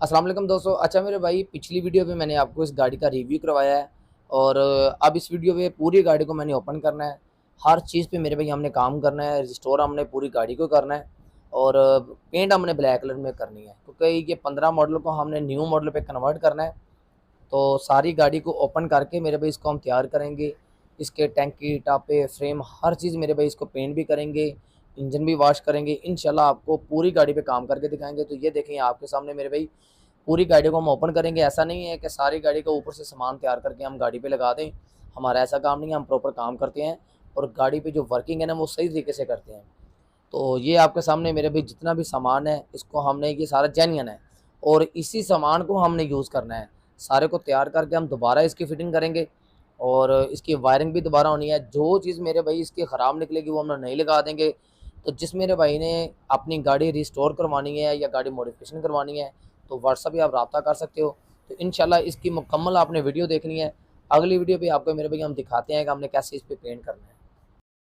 अस्सलाम वालेकुम दोस्तों। अच्छा मेरे भाई, पिछली वीडियो पे मैंने आपको इस गाड़ी का रिव्यू करवाया है और अब इस वीडियो पे पूरी गाड़ी को मैंने ओपन करना है। हर चीज़ पे मेरे भाई हमने काम करना है, रिस्टोर हमने पूरी गाड़ी को करना है और पेंट हमने ब्लैक कलर में करनी है क्योंकि ये 15 मॉडल को हमने न्यू मॉडल पे कन्वर्ट करना है। तो सारी गाड़ी को ओपन करके मेरे भाई इसको हम तैयार करेंगे। इसके टैंकी, टापे, फ्रेम हर चीज़ मेरे भाई इसको पेंट भी करेंगे, इंजन भी वॉश करेंगे। इंशाल्लाह आपको पूरी गाड़ी पे काम करके दिखाएंगे। तो ये देखें आपके सामने मेरे भाई पूरी गाड़ी को हम ओपन करेंगे। ऐसा नहीं है कि सारी गाड़ी का ऊपर से सामान तैयार करके हम गाड़ी पे लगा दें, हमारा ऐसा काम नहीं है। हम प्रॉपर काम करते हैं और गाड़ी पे जो वर्किंग है ना वो सही तरीके से करते हैं। तो ये आपके सामने मेरे भाई जितना भी सामान है इसको हमने, ये सारा जेन्युइन है और इसी सामान को हमने यूज़ करना है। सारे को तैयार करके हम दोबारा इसकी फिटिंग करेंगे और इसकी वायरिंग भी दोबारा होनी है। जो चीज़ मेरे भाई इसकी ख़राब निकलेगी वो हम नहीं लगा देंगे। तो जिस मेरे भाई ने अपनी गाड़ी रिस्टोर करवानी है या गाड़ी मॉडिफिकेशन करवानी है तो व्हाट्सएप पे आप रब्ता कर सकते हो। तो इंशाल्लाह इसकी मुकम्मल आपने वीडियो देखनी है। अगली वीडियो पे आपको मेरे भाई हम दिखाते हैं कि हमने कैसे इस पे पेंट करना है।